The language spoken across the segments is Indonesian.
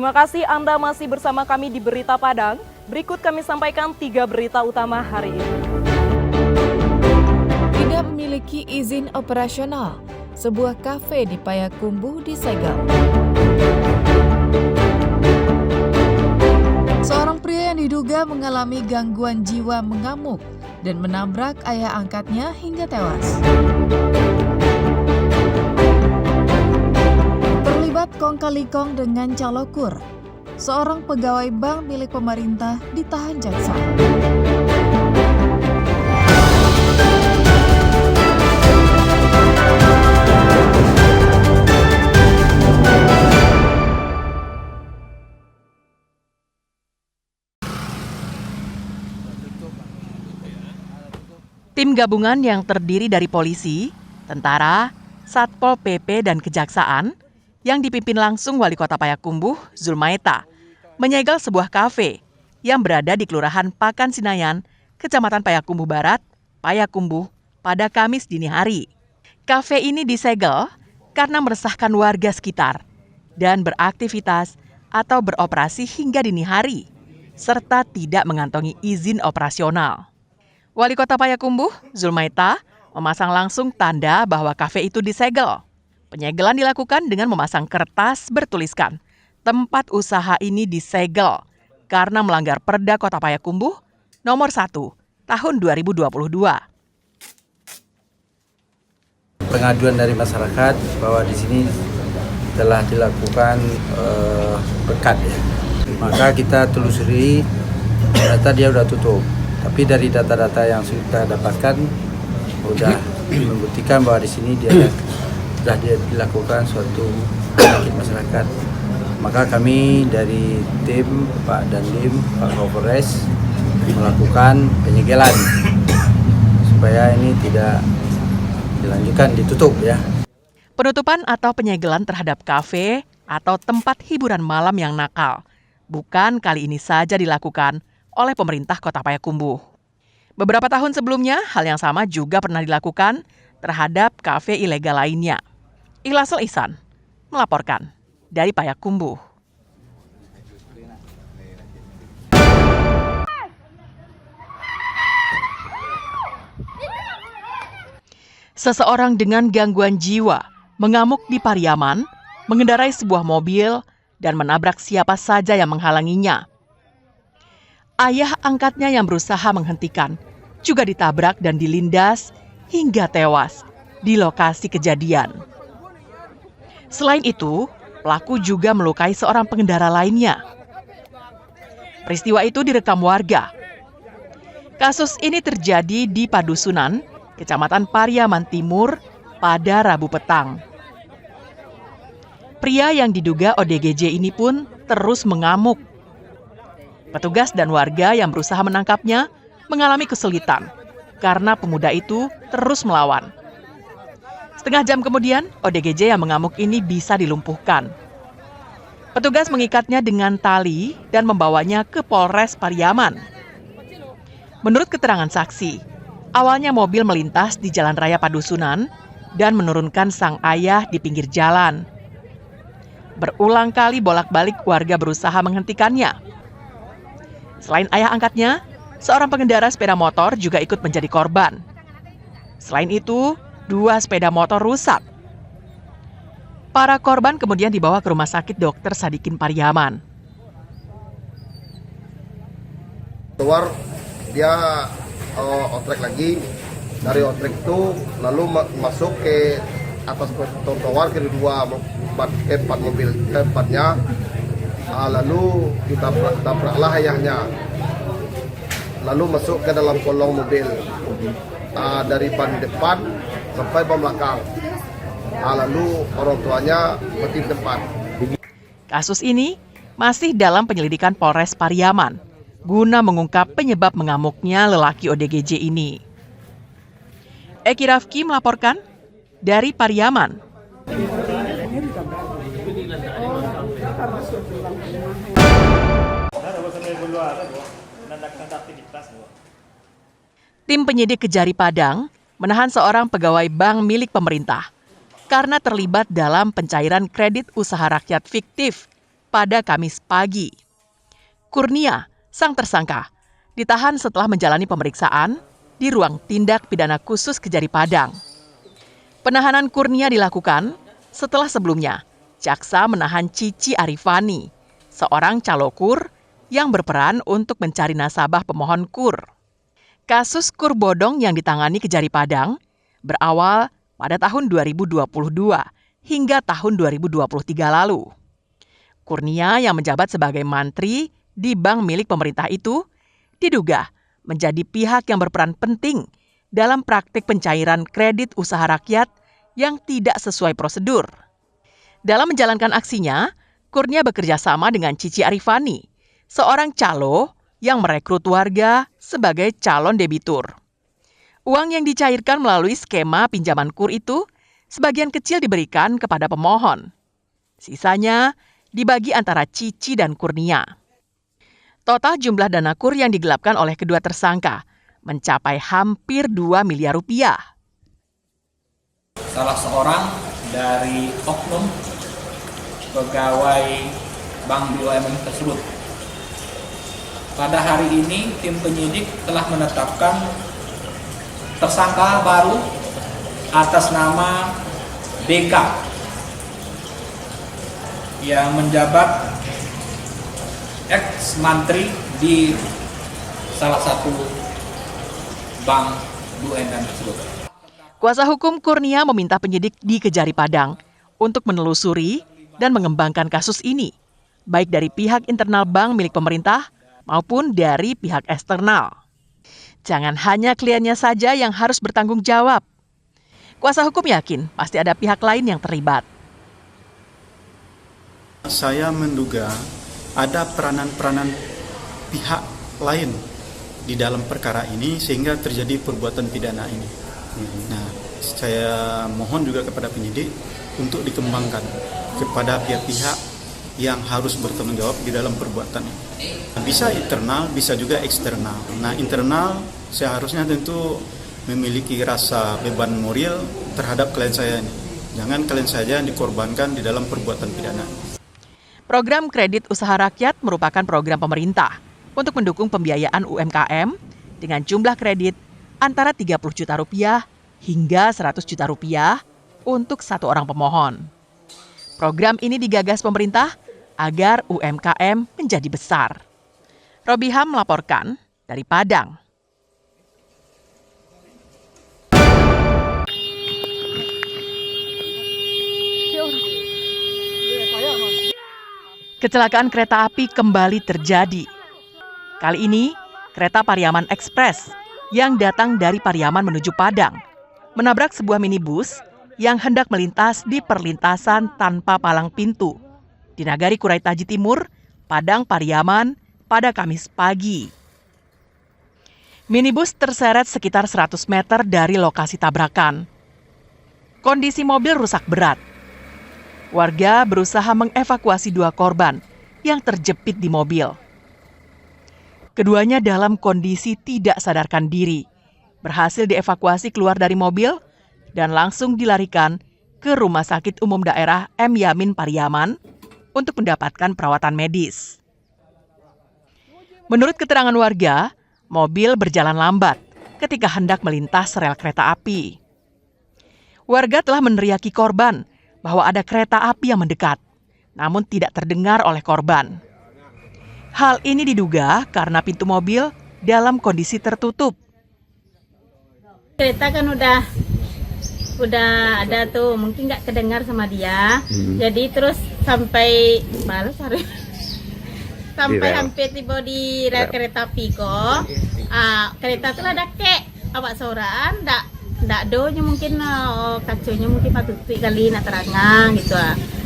Terima kasih Anda masih bersama kami di Berita Padang. Berikut kami sampaikan 3 berita utama hari ini. Tidak memiliki izin operasional, sebuah kafe di Payakumbuh disegel. Seorang pria yang diduga mengalami gangguan jiwa mengamuk dan menabrak ayah angkatnya hingga tewas. Terlibat kong kali kong dengan calokur, seorang pegawai bank milik pemerintah ditahan jaksa. Tim gabungan yang terdiri dari polisi, tentara, Satpol PP, dan Kejaksaan yang dipimpin langsung Wali Kota Payakumbuh, Zulmaeta, menyegel sebuah kafe yang berada di Kelurahan Pakan Sinayan, Kecamatan Payakumbuh Barat, Payakumbuh, pada Kamis dini hari. Kafe ini disegel karena meresahkan warga sekitar dan beraktivitas atau beroperasi hingga dini hari, serta tidak mengantongi izin operasional. Wali Kota Payakumbuh, Zulmaeta, memasang langsung tanda bahwa kafe itu disegel. Penyegelan dilakukan dengan memasang kertas bertuliskan, tempat usaha ini disegel karena melanggar Perda Kota Payakumbuh nomor 1 tahun 2022. Pengaduan dari masyarakat bahwa di sini telah dilakukan pekat ya. Maka kita telusuri, ternyata dia sudah tutup. Tapi dari data-data yang sudah dapatkan sudah membuktikan bahwa di sini dia sudah dilakukan suatu penyakit masyarakat. Maka kami dari tim Pak Dandim, Pak Kapolres melakukan penyegelan supaya ini tidak dilanjutkan, ditutup ya. Penutupan atau penyegelan terhadap kafe atau tempat hiburan malam yang nakal bukan kali ini saja dilakukan oleh pemerintah Kota Payakumbuh. Beberapa tahun sebelumnya, hal yang sama juga pernah dilakukan terhadap kafe ilegal lainnya. Ikhlasel Ihsan melaporkan dari Payakumbuh. Seseorang dengan gangguan jiwa mengamuk di Pariaman, mengendarai sebuah mobil dan menabrak siapa saja yang menghalanginya. Ayah angkatnya yang berusaha menghentikan juga ditabrak dan dilindas hingga tewas di lokasi kejadian. Selain itu, pelaku juga melukai seorang pengendara lainnya. Peristiwa itu direkam warga. Kasus ini terjadi di Padusunan, Kecamatan Pariaman Timur, pada Rabu petang. Pria yang diduga ODGJ ini pun terus mengamuk. Petugas dan warga yang berusaha menangkapnya mengalami kesulitan karena pemuda itu terus melawan. Setengah jam kemudian, ODGJ yang mengamuk ini bisa dilumpuhkan. Petugas mengikatnya dengan tali dan membawanya ke Polres Pariaman. Menurut keterangan saksi, awalnya mobil melintas di Jalan Raya Padusunan dan menurunkan sang ayah di pinggir jalan. Berulang kali bolak-balik warga berusaha menghentikannya. Selain ayah angkatnya, seorang pengendara sepeda motor juga ikut menjadi korban. Selain itu, 2 sepeda motor rusak. Para korban kemudian dibawa ke Rumah Sakit Dr. Sadikin Pariaman. Keluar, dia otrek lagi. Dari otrek itu lalu masuk ke atas trotoar ke empat mobil tempatnya. Lalu ditabraklah ayahnya, lalu masuk ke dalam kolong mobil dari ban depan sampai ban belakang, lalu orang tuanya mati di depan. Kasus ini masih dalam penyelidikan Polres Pariaman guna mengungkap penyebab mengamuknya lelaki ODGJ ini. Eki Rafki melaporkan dari Pariaman. Tim penyidik Kejari Padang menahan seorang pegawai bank milik pemerintah karena terlibat dalam pencairan kredit usaha rakyat fiktif pada Kamis pagi. Kurnia, sang tersangka, ditahan setelah menjalani pemeriksaan di ruang tindak pidana khusus Kejari Padang. Penahanan Kurnia dilakukan setelah sebelumnya jaksa menahan Cici Arifani, seorang calokur yang berperan untuk mencari nasabah pemohon kur. Kasus kur bodong yang ditangani Kejari Padang berawal pada tahun 2022 hingga tahun 2023 lalu. Kurnia yang menjabat sebagai mantri di bank milik pemerintah itu diduga menjadi pihak yang berperan penting dalam praktik pencairan kredit usaha rakyat yang tidak sesuai prosedur. Dalam menjalankan aksinya, Kurnia bekerja sama dengan Cici Arifani, seorang calo yang merekrut warga sebagai calon debitur. Uang yang dicairkan melalui skema pinjaman kur itu sebagian kecil diberikan kepada pemohon. Sisanya dibagi antara Cici dan Kurnia. Total jumlah dana kur yang digelapkan oleh kedua tersangka mencapai hampir 2 miliar rupiah. Salah seorang dari oknum pegawai Bank BUMN tersebut. Pada hari ini tim penyidik telah menetapkan tersangka baru atas nama DK yang menjabat ex-mantri di salah satu bank BUMN tersebut. Kuasa hukum Kurnia meminta penyidik di Kejari Padang untuk menelusuri dan mengembangkan kasus ini, baik dari pihak internal bank milik pemerintah maupun dari pihak eksternal. Jangan hanya kliennya saja yang harus bertanggung jawab. Kuasa hukum yakin pasti ada pihak lain yang terlibat. Saya menduga ada peranan-peranan pihak lain di dalam perkara ini sehingga terjadi perbuatan pidana ini. Nah, saya mohon juga kepada penyidik untuk dikembangkan kepada pihak-pihak yang harus bertanggung jawab di dalam perbuatan ini. Bisa internal, bisa juga eksternal. Nah, internal seharusnya tentu memiliki rasa beban moral terhadap klien saya ini. Jangan klien saja yang dikorbankan di dalam perbuatan pidana. Program Kredit Usaha Rakyat merupakan program pemerintah untuk mendukung pembiayaan UMKM dengan jumlah kredit antara 30 juta rupiah hingga 100 juta rupiah untuk satu orang pemohon. Program ini digagas pemerintah agar UMKM menjadi besar. Robiham melaporkan dari Padang. Kecelakaan kereta api kembali terjadi. Kali ini, kereta Pariaman Express yang datang dari Pariaman menuju Padang menabrak sebuah minibus yang hendak melintas di perlintasan tanpa palang pintu di Nagari Kurai Taji Timur, Padang Pariaman pada Kamis pagi. Minibus terseret sekitar 100 meter dari lokasi tabrakan. Kondisi mobil rusak berat. Warga berusaha mengevakuasi dua korban yang terjepit di mobil. Keduanya dalam kondisi tidak sadarkan diri, berhasil dievakuasi keluar dari mobil dan langsung dilarikan ke Rumah Sakit Umum Daerah M. Yamin Pariaman untuk mendapatkan perawatan medis. Menurut keterangan warga, mobil berjalan lambat ketika hendak melintas rel kereta api. Warga telah meneriaki korban bahwa ada kereta api yang mendekat, namun tidak terdengar oleh korban. Hal ini diduga karena pintu mobil dalam kondisi tertutup. Kereta kan udah ada tuh, mungkin nggak kedengar sama dia. Jadi terus sampai hampir tiba di rel kereta api kok. Kereta tuh ada kek awak soraan, ndak donya mungkin kacunya mungkin patuti kali nak terangan gitu.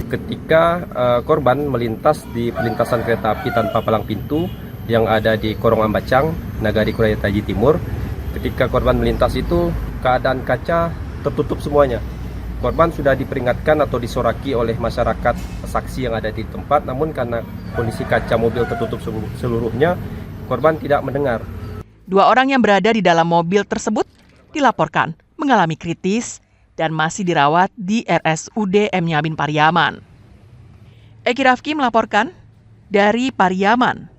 Ketika korban melintas di perlintasan kereta api tanpa palang pintu yang ada di Korong Ambacang, Nagari Kurai Taji Timur, ketika korban melintas itu keadaan kaca tertutup semuanya. Korban sudah diperingatkan atau disoraki oleh masyarakat saksi yang ada di tempat, namun karena kondisi kaca mobil tertutup seluruhnya, korban tidak mendengar. Dua orang yang berada di dalam mobil tersebut dilaporkan mengalami kritis dan masih dirawat di RSUD M. Yamin Pariaman. Eki Rafki melaporkan dari Pariaman.